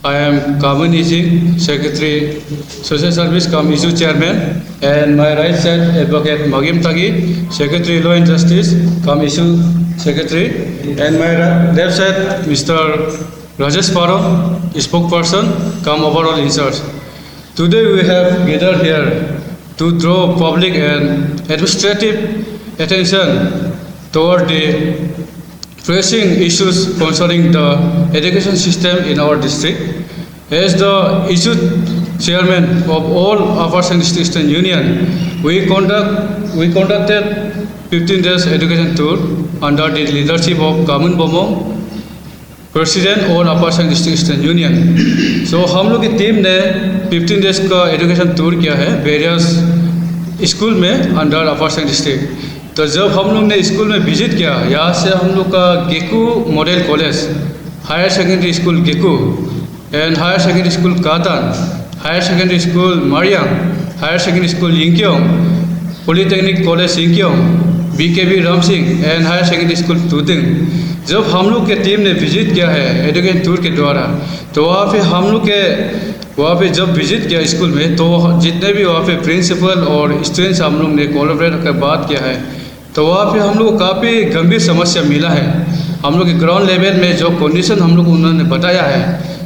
I am Kaman Iji, Secretary, Social Service Cum Issue Chairman, and my right side Advocate Magim Tagi, Secretary Law and Justice Cum Issue Secretary, and my left side Mr. Rajesh Paro, Spokesperson Cum Overall in charge. Today we have gathered here to draw public and administrative attention toward the pressing issues concerning the education system in our district. As the issue chairman of all Upper Siang District Student Union, we conducted 15 days education tour under the leadership of Kaman Bomong, President of Upper Siang District Student Union. So हम लोग की team ने 15 days का education tour किया है various school में under अपर Siang district. तो जब हम लोग ने स्कूल में विजिट किया, यहाँ से हम लोग का Geku model college, higher secondary school Geku and higher secondary school Katan, higher secondary school Mariyang, higher secondary school Yingkiong, polytechnic college Yingkiong, BKB Ramsing and higher secondary school Tuting, जब हम लोग के टीम ने विजिट किया है एजुकेशन टूर के द्वारा, तो वहाँ पे जब विजिट किया स्कूल में, तो जितने भी वहाँ पे प्रिंसिपल और स्टूडेंट्स हम लोग ने कोलैबोरेट कर बात किया है, तो वहाँ पे हम लोग को काफ़ी गंभीर समस्या मिला है। हम लोग के ग्राउंड लेवल में जो कंडीशन हम लोग उन्होंने बताया है,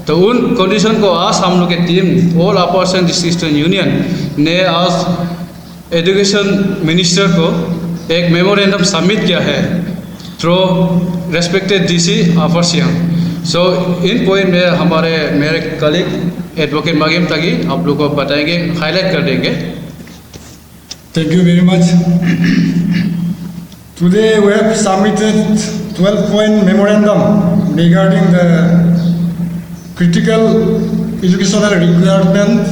तो उन कंडीशन को आज हम लोग की टीम ऑल अपर सियांग डिस्ट्रिक्ट स्टूडेंट यूनियन ने आज एजुकेशन मिनिस्टर को एक मेमोरेंडम सबमिट किया है थ्रू रेस्पेक्टेड DC अपर सियांग। सो इन पॉइंट में मेरे कलीग एडवोकेट मगिम तागी आप लोग को बताएंगे, हाईलाइट कर देंगे। Thank you very much. Today we have submitted 12-point memorandum regarding the critical educational requirement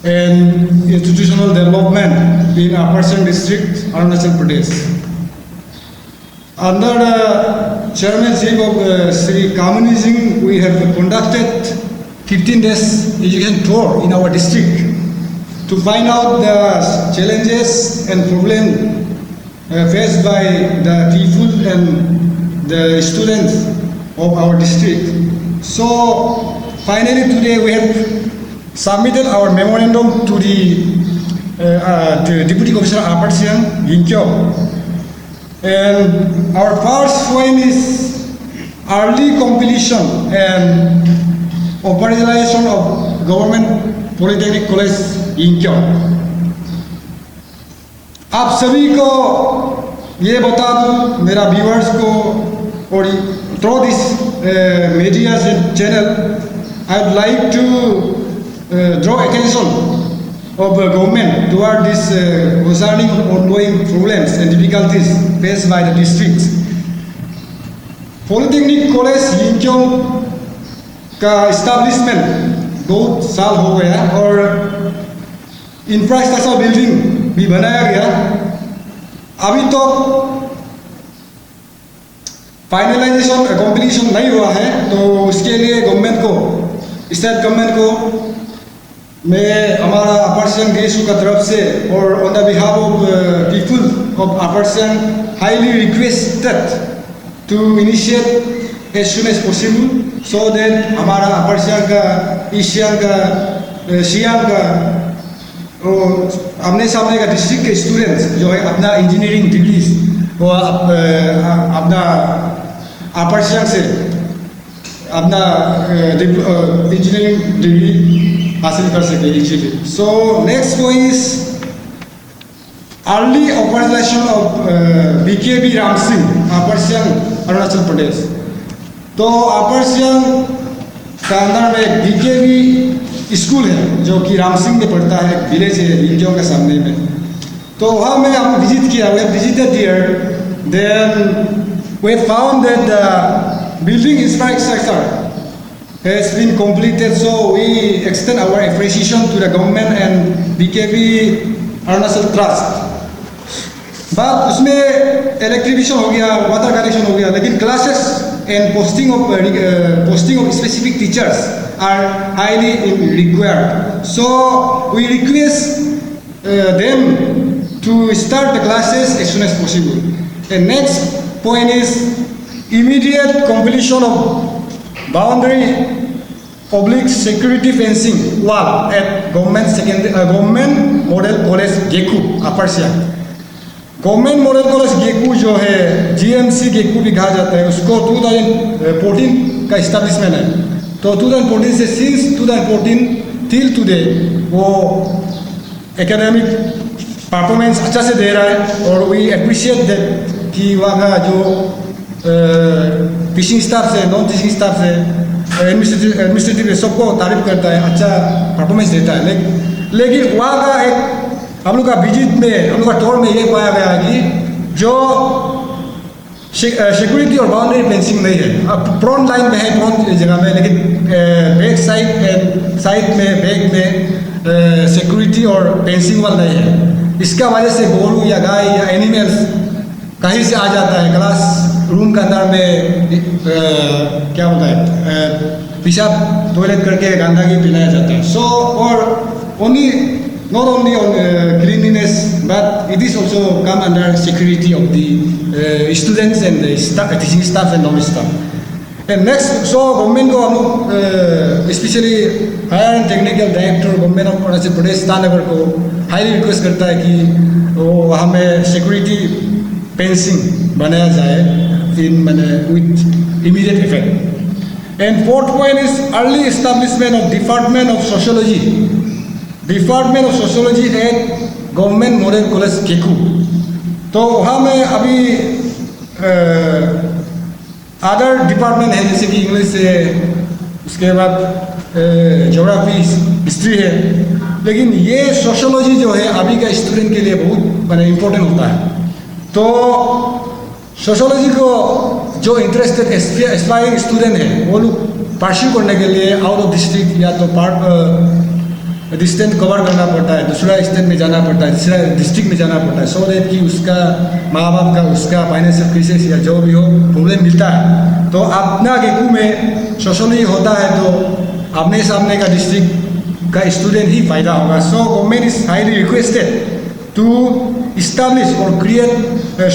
and institutional development in Upper Siang District, Arunachal Pradesh. Under the chairmanship of Sri Kaman Singh, we have conducted 15 days education tour in our district to find out the challenges and problems faced by the people and the students of our district. So finally today we have submitted our memorandum to the Deputy Commissioner Upper Siang, Yinkyong. And our first point is early completion and operationalization of Government Polytechnic College, Yinkyong. आप सभी को ये बता दूँ, मेरा viewers को, और through this media channel I would like to draw attention of the government toward this concerning ongoing problems and difficulties faced by the districts. Polytechnic College यिंक्योंग का establishment बहुत साल हो गया और इंफ्रास्ट्रक्चर बिल्डिंग भी बनाया गया, अभी तो फाइनलाइजेशन कंप्लीशन नहीं हुआ है। तो उसके लिए गवर्नमेंट को, स्टेट गवर्नमेंट को मैं हमारा अपर सियांग DSU का तरफ से और on the behalf of people of Upper Siang highly requested to initiate as soon as possible so that हमारा अपर सियांग का, ईस्ट सियांग का, सियांग का और आमने सामने का डिस्ट्रिक्ट के स्टूडेंट्स जो है अपना इंजीनियरिंग डिग्रीज वो अपना अपर सियांग से अपना इंजीनियरिंग डिग्री हासिल कर सके easily. So next point is early operationalisation of BKB Ramsing, Upper Siang, Arunachal Pradesh. तो अपर सियांग का अंदर में BKB स्कूल है जो कि रामसिंग में पड़ता है, एक विलेज है यिंक्योंग के सामने में। तो वहाँ में हम विजिट किया, we have visited there, then we found that the building infrastructure has been completed, so we extend our appreciation to the government and BKB Arunachal Trust. But उसमें electrification हो गया, water connection हो गया, लेकिन classes and posting of specific teachers are highly required. So we request them to start the classes as soon as possible. The next point is immediate completion of boundary oblique security fencing wall at government model college Geku Upper Siang. Government model college Geku जो है GMC Geku भी कहा जाता है, उसको 2014 का establishment है। तो 2014 से सिंस 2014 टिल टुडे वो एकेडमिक परफॉर्मेंस अच्छा से दे रहा है और वी अप्रिशिएट दैट कि वहाँ का जो टीचिंग स्टाफ से नॉन टीचिंग स्टाफ से एडमिनिस्ट्रेटिव सबको तारीफ करता है, अच्छा परफॉर्मेंस देता है। लेकिन वहाँ का एक हम लोग का विजिट में, हम लोग का टूर में ये पाया गया कि जो सिक्योरिटी और बाउंड्री फेंसिंग नहीं है। अब फ्रंट लाइन में है, फ्रंट जगह में, लेकिन बैक साइड में बैक में सिक्योरिटी और फेंसिंग वाल नहीं है। इसका वजह से गोरू या गाय या एनिमल्स कहीं से आ जाता है, क्लास रूम के अंदर में क्या होता है पेशाब टॉयलेट करके गंदगी फैलाया जाता है। सो और not only on cleanliness, but it is also come under security of the students and the teaching staff and non-staff. And next, so government को हम लोग especially higher and technical director government of Arunachal Pradesh Itanagar को highly request करता है कि वो हमें security fencing बनाया जाए with immediate effect. And fourth point is early establishment of Department of Sociology. Department of sociology eight government model college Geku. तो वहाँ में अभी अदर डिपार्टमेंट है जैसे कि इंग्लिश है, उसके बाद ज्योग्राफी हिस्ट्री है, लेकिन ये सोशियोलॉजी जो है अभी का स्टूडेंट के लिए बहुत इम्पोर्टेंट होता है। तो सोशियोलॉजी को जो इंटरेस्टेड एस्पायरिंग स्टूडेंट है वो लोग परस्यू करने के लिए आउट ऑफ डिस्ट्रिक्ट या तो डिस्टेंस कवर करना पड़ता है, दूसरा स्टेट में जाना पड़ता है, दूसरा डिस्ट्रिक्ट में जाना पड़ता है, सो दैट कि उसका माँ बाप का उसका फाइनेंशियल क्राइसिस या जो भी हो प्रॉब्लम मिलता है। तो अपना गेकू में सोशली होता है तो अपने सामने का डिस्ट्रिक्ट का स्टूडेंट ही फायदा होगा। सो government is highly requested to establish और create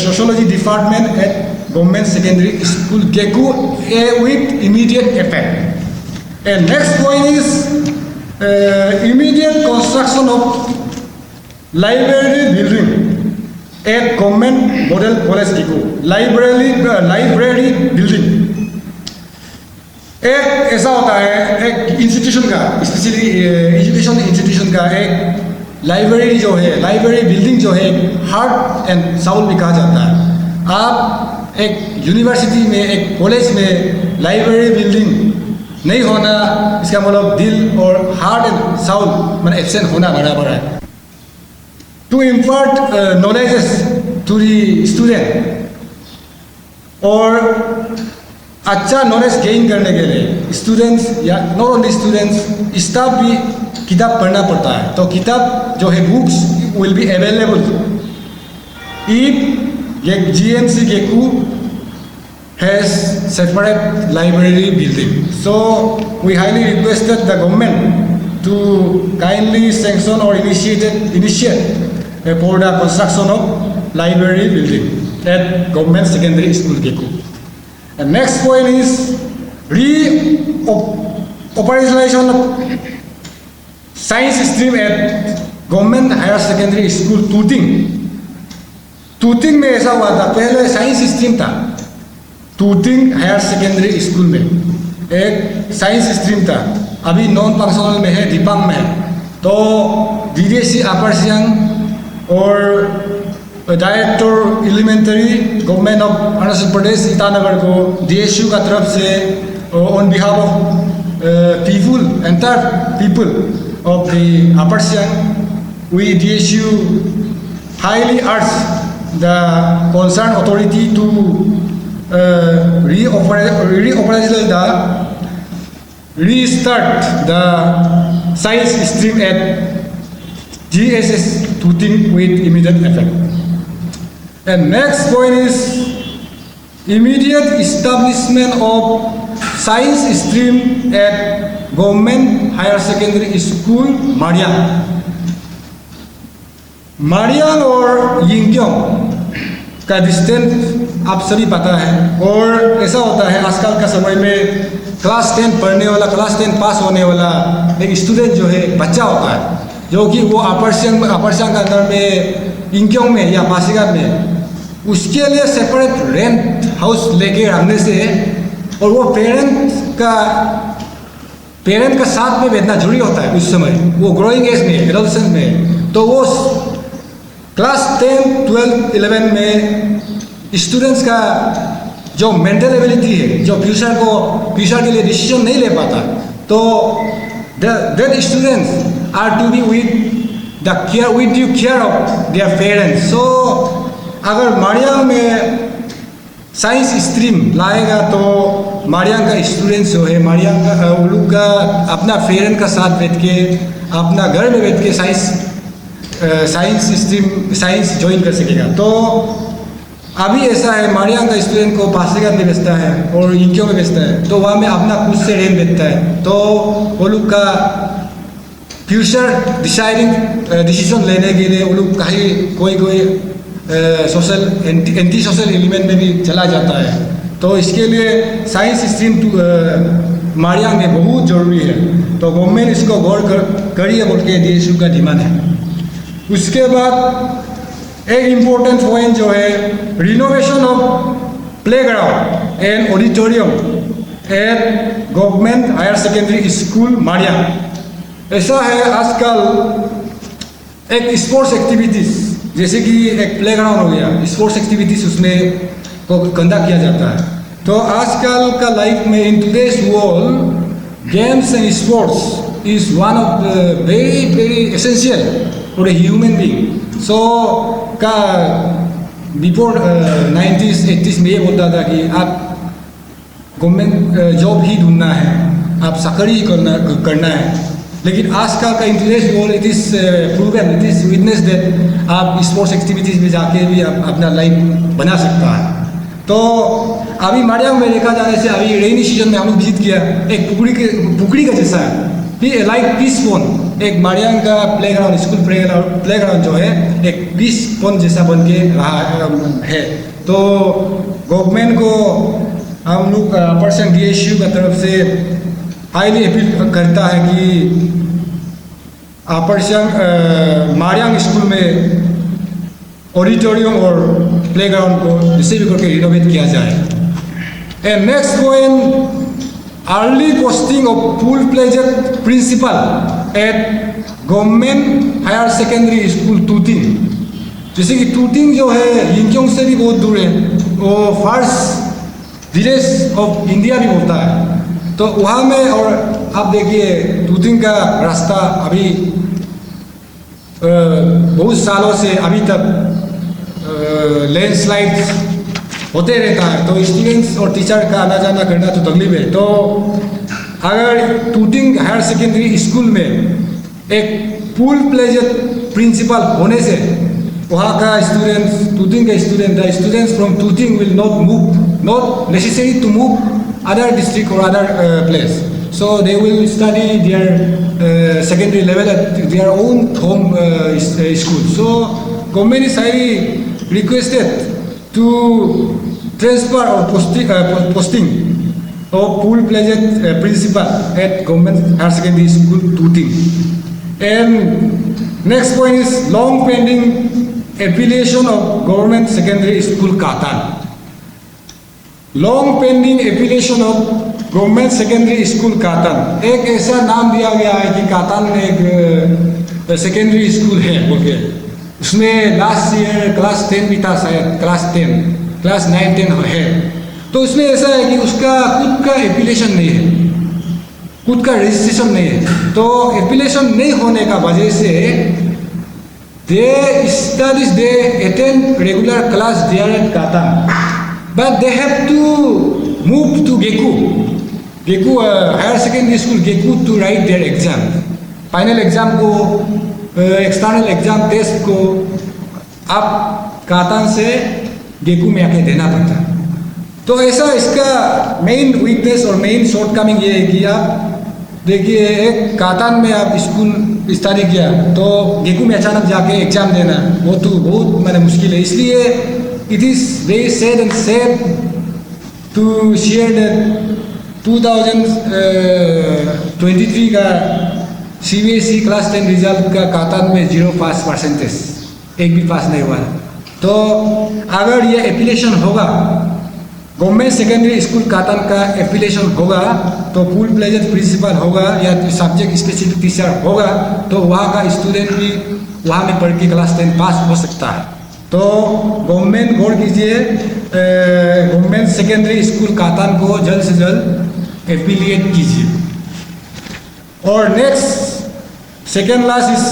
sociology department at government secondary school Geku with immediate effect. And next point is immediate construction of library building at government model college Geku. Library building एक ऐसा होता है, एक institution का, specially education institution का एक library जो है, लाइब्रेरी बिल्डिंग जो है हार्ट एंड साउल भी कहा जाता है। आप एक यूनिवर्सिटी में, एक कॉलेज में लाइब्रेरी बिल्डिंग नहीं होना, इसका मतलब दिल और हार्ट एंड साउल मतलब एब्सेंट होना बराबर है। To impart knowledges to the student और अच्छा नॉलेज गेन करने के लिए स्टूडेंट्स या नॉट ओनली स्टूडेंट्स स्टाफ भी किताब पढ़ना पड़ता है। तो किताब जो है books will be available if GMC Geku has separate library building. So we highly requested the government to kindly sanction or initiate for the construction of library building at government secondary school Geku. And next point is operationalization of science stream at government higher secondary school Tuting. Tuting में ऐसा हुआ था, पहले science stream था tooting higher secondary school में, एक science stream था, अभी नॉन फंक्शनल में है, दीपांग में है। तो DDSC अपर सियांग और director elementary government of Arunachal Pradesh Itanagar को DSU का तरफ से on behalf of people, entire people of the Upper Siang, we DSU highly urge the concerned authority to restart the science stream at GSS Tuting with immediate effect. And next point is immediate establishment of science stream at government higher secondary school Mariang और यिंगक्योंग का distance आप सभी पता है। और ऐसा होता है आजकल का समय में क्लास 10 पढ़ने वाला, क्लास 10 पास होने वाला एक स्टूडेंट जो है बच्चा होता है, जो कि वो अपर सियांग के अंदर में इंक्योंग में या पासीघाट में, उसके लिए सेपरेट रेंट हाउस लेके रखने से, और वो पेरेंट का साथ में बैठना जरूरी होता है उस समय, वो ग्रोइंग एज में, एडोलेसेंस में। तो वो क्लास 10, 12, 11 में स्टूडेंट्स का जो मेंटल एबिलिटी है, जो फ्यूचर के लिए डिसीजन नहीं ले पाता, तो that students are to be with due care of their parents. So अगर मारियांग में साइंस स्ट्रीम लाएगा तो मारियांग का स्टूडेंट्स जो है, मारियांग का वो लोग का अपना पेरेंट का साथ बैठ के, अपना घर में बैठ के साइंस ज्वाइन कर सकेगा। तो अभी ऐसा है, मारियांग का स्टूडेंट को पासीघाट में बेचता है और इंक्यों में बेचता है, तो वहाँ में अपना खुद से रेंट देता है, तो वो लोग का फ्यूचर डिसीजन लेने के लिए वो लोग कोई एंटी सोशल एलिमेंट में भी चला जाता है। तो इसके लिए साइंस स्ट्रीम मारियांग में बहुत ज़रूरी है, तो गवर्नमेंट इसको गौर करिए बोल के DSU का डिमांड है। उसके बाद एक इम्पोर्टेंट पॉइंट जो है, renovation of playground and auditorium at government higher secondary school Mariyang. ऐसा है आजकल एक स्पोर्ट्स एक्टिविटीज़, जैसे कि एक प्लेग्राउंड हो गया, स्पोर्ट्स एक्टिविटीज़ उसमें को कंडक्ट किया जाता है। तो आजकल का लाइफ में, in today's world, games and sports is one of the very essential for a human being. So का बिफोर 90s 80s में ये बोलता था कि आप गवर्नमेंट जॉब ही ढूंढना है, आप चाकरी करना है, लेकिन आजकल का इन today's world it is proven, it is witness that आप स्पोर्ट्स एक्टिविटीज़ में जाके भी आप अपना लाइफ बना सकता है। तो अभी मारियांग में देखा जाने से, अभी रेनी सीजन में हम लोग विजिट किया, एक पुकड़ी का जैसा है, लाइक पीस पोन, एक मारियांग का प्लेग्राउंड, स्कूल प्लेग्राउंड जो है एक पीस पोन जैसा बन के रहा है। तो गवर्नमेंट को हम लोग अपर सियांग DSU का तरफ से हाईली अपील करता है कि अपर सियांग मारियांग स्कूल में ऑडिटोरियम और प्लेग्राउंड को जिसे भी करके रिनोवेट किया जाए। And next point, early posting of full pledged principal at government higher secondary school Tuting. जैसे कि टूटिंग जो है यिंकियोंग से भी बहुत दूर है, वो फर्स्ट विलेज ऑफ इंडिया भी होता है, तो वहाँ में, और आप देखिए टूटिंग का रास्ता अभी बहुत सालों से अभी तक लैंडस्लाइड होते रहता है, तो स्टूडेंट्स और टीचर का आना जाना करना तो तकलीफ है। तो अगर टूटिंग हायर सेकेंडरी स्कूल में एक फुल प्लेजेड प्रिंसिपल होने से वहाँ का टूटिंग का students from Tuting will not necessary to move other district or other place, so they will study their secondary level at their own home school. So government is highly requested to transfer or posting of full-fledged principal at government higher secondary school Tuting. And next point is long pending affiliation of government secondary school Katan. Long pending affiliation of government secondary school katan, एक ऐसा नाम दिया गया है कि कातान में एक secondary school है बोल के, उसमें लास्ट ईयर क्लास 10 भी था शायद, क्लास 9, 10 है। तो उसमें ऐसा है कि उसका खुद का एफिलिएशन नहीं है, खुद का रजिस्ट्रेशन नहीं है। तो एफिलिएशन नहीं होने का वजह से they attend regular class there at Katan, but they have to move to Geku higher secondary school Geku to write their exam, final exam को, external exam test को आप कातान से गेकू में आके देना पड़ता है। तो ऐसा इसका मेन वीकनेस और मेन शॉर्टकमिंग ये है कि आप देखिए, एक कातान में आप स्कूल स्टडी किया तो गेकू में अचानक जाके एग्जाम देना वो तो बहुत मुश्किल है। इसलिए it is very sad and sad to share that 2023 का CBSE क्लास 10 रिजल्ट का कातान में 0 पास परसेंटेज, एक भी पास नहीं हुआ। तो अगर ये एप्लीकेशन होगा, गवर्नमेंट सेकेंडरी स्कूल कातान का एप्लीकेशन होगा, तो फुल प्लेजेड प्रिंसिपल होगा या सब्जेक्ट स्पेसिफिक टीचर होगा, तो वहाँ का स्टूडेंट भी वहाँ में पढ़ के क्लास 10 पास हो सकता है। तो गवर्नमेंट गौर कीजिए, गवर्नमेंट सेकेंडरी स्कूल कातान को जल्द से जल्द एफिलिएट कीजिए। और next second last is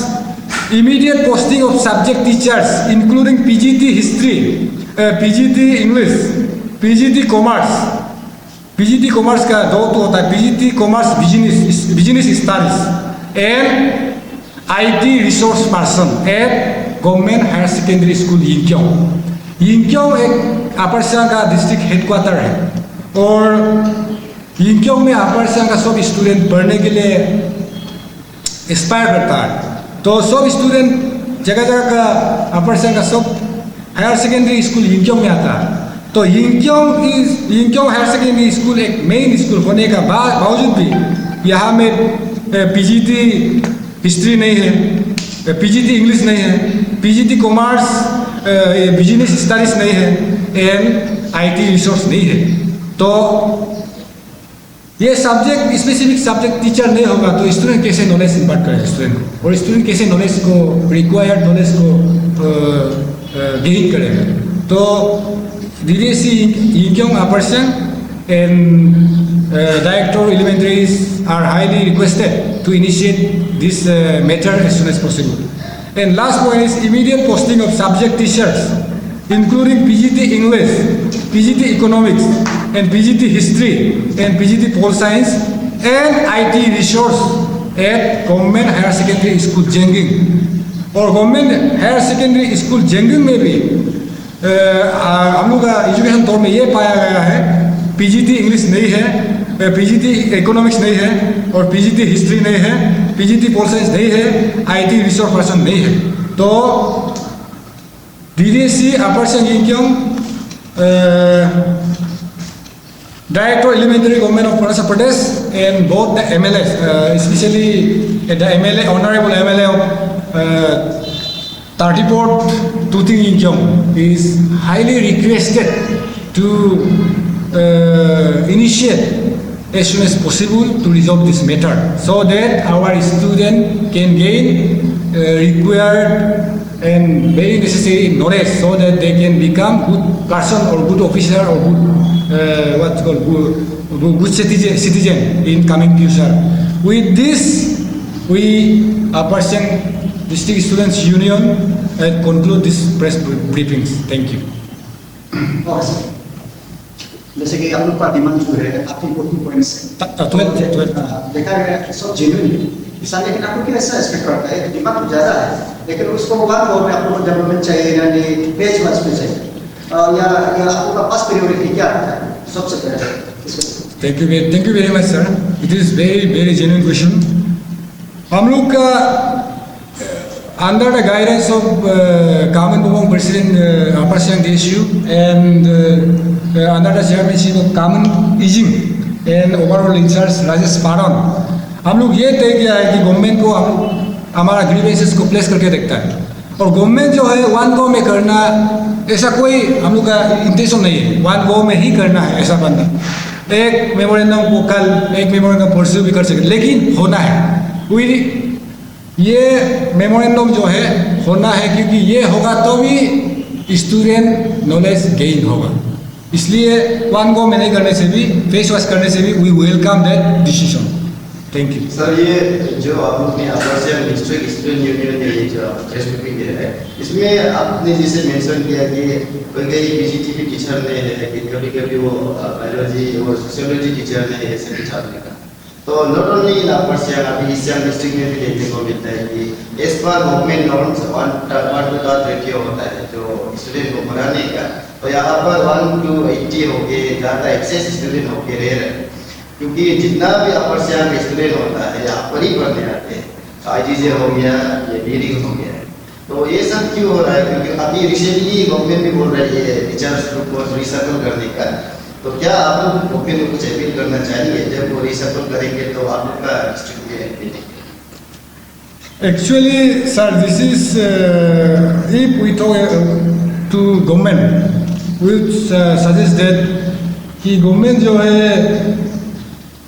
immediate posting of subject teachers including PGT history, PGT English, PGT commerce। PGT commerce का दो तो होता है, PGT commerce business studies and IT resource person at government higher secondary school यिंक्योंग। यिंक्योंग एक अपर सियांग का district headquarter है और यिंक्योंग में अपर सियांग का सब स्टूडेंट पढ़ने के लिए एस्पायर करता है। तो सब स्टूडेंट जगह जगह का अपर सियांग का सब हायर सेकेंडरी स्कूल यिंक्योंग में आता है। तो यिंक्योंग हायर सेकेंडरी स्कूल एक मेन स्कूल होने का बावजूद भी यहाँ में PGT हिस्ट्री नहीं है, PGT इंग्लिश नहीं है, PGT कॉमर्स बिजनेस स्टडीज नहीं है एंड IT रिसोर्स नहीं है। तो ये सब्जेक्ट स्पेसिफिक सब्जेक्ट टीचर नहीं होगा तो स्टूडेंट कैसे नॉलेज इम्पार्ट करेगा स्टूडेंट को, और स्टूडेंट कैसे नॉलेज को रिक्वायर्ड नॉलेज को गेन करेगा। तो DDSE यिंक्योंग upper Siang and director elementaries are highly requested to initiate this matter as soon as possible. And last point is immediate posting of subject teachers including PGT English, PGT Economics and PGT History and PGT Pol Science and IT resource at Government Higher Secondary School Jenging। और Government Higher Secondary School Jenging में भी हम लोग का education तौर में ये पाया गया है PGT इंग्लिश नहीं है, PGT इकोनॉमिक्स नहीं है और PGT हिस्ट्री नहीं है, PGT पोल साइंस नहीं है, IT रिसोर्स पर्सन नहीं है। तो DDSE upper Siang यिंक्योंग Director Elementary Government of Arunachal Pradesh and both the MLAs, especially the MLA, Honorable MLA of 34th Tuting Yinkyong is highly requested to initiate as soon as possible to resolve this matter so that our student can gain required and very necessary knowledge so that they can become good person or good officer or good what's called good citizen in coming future. With this, we Upper Siang District Students Union conclude this press briefings. Thank you. जैसे कि आप लोग का demand जो है काफी important points है, देखा गया सब जेन्युइन किसान, लेकिन आपको क्या ऐसा एक्सपेक्ट करता है डिमांड तो ज़्यादा है लेकिन उसको वन गो में आप लोग डेवलपमेंट चाहिए यानी पेज वाइज पे चाहिए या आप लोग का फर्स्ट प्रायोरिटी क्या है सबसे पहले? Thank you very much sir. It is very genuine question. हम लोग का under the guidance of Kamen Bobong President Upper Siang DSU and under the chairmanship of Kamen Ijing and overall in charge Rajesh Paran, हम लोग ये तय किया है कि गवर्नमेंट को हम हमारा ग्रीवेंसेस को प्लेस करके देखता है और गवर्नमेंट जो है वन गो में करना ऐसा कोई हम लोग का इंटेंशन नहीं है, वन गो में ही करना है ऐसा बनता। एक मेमोरेंडम को कल एक मेमोरेंडम परस्यू भी कर सकते लेकिन होना है, ये मेमोरेंडम जो है होना है क्योंकि ये होगा तो भी स्टूडेंट नॉलेज गेन होगा, इसलिए वन गो में नहीं करने से भी फेस वॉश करने से भी we welcome that decision. Thank you sir. ये जो आप लोग ने Upper Siang district student union ने ये जो प्रेस ब्रीफिंग दिया है इसमें आपने जैसे मेंशन किया कि कई PGT की टीचर ने है कि कभी वो बायोलॉजी और सोशियोलॉजी टीचर ने ऐसे छात्र का, तो नॉट ओनली इन अपर सियांग अभी ईस्ट सियांग डिस्ट्रिक्ट में भी देखने को मिलता है कि as per government norms 1:1 ratio होता है जो स्टूडेंट को पढ़ाने का, तो यहाँ पर 1:80 हो गए ज़्यादा एक्सेस स्टूडेंट हो के रह रहे क्योंकि जितना भी अपर सियांग स्टूडेंट होता है यहाँ पर ही पढ़ने आते हैं, IGJ हो गया ये BD हो गया है, तो तो ये सब क्यों हो रहा है? क्योंकि अभी रिसेंटली गवर्नमेंट भी बोल रही है टीचर्स को रिसर्कल करने का। तो क्या आप लोग गवर्नमेंट को कुछ अपील करना चाहिए? जब वो रिसर्कल करेंगे तो आप लोग का डिस्ट्रिक्ट में Actually, sir, this is if we talk to government, we would suggest that कि government जो है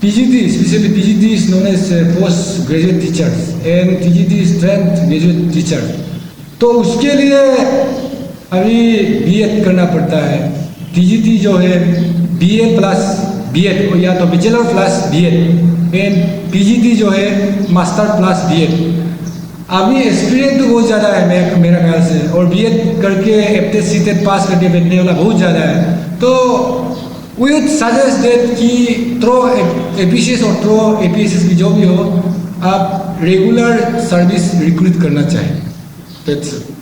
PGT, especially PGT is known as post graduate teachers and TGT is trained graduate teacher. तो उसके लिए अभी B.Ed करना पड़ता है। TGT जो है BA प्लस B.Ed या तो bachelor plus B.Ed and PGT जो है मास्टर प्लस B.Ed। अभी एक्सपीरियंस तो बहुत ज़्यादा है मेरा ख्याल से, और B.Ed करके एफटेट सीटेट पास करके बैठने वाला बहुत ज़्यादा है। तो वी वुड सजेस्ट दैट कि थ्रो APCS और थ्रो APSS की जो भी हो, आप रेगुलर सर्विस रिक्रूट करना चाहिए। That's it.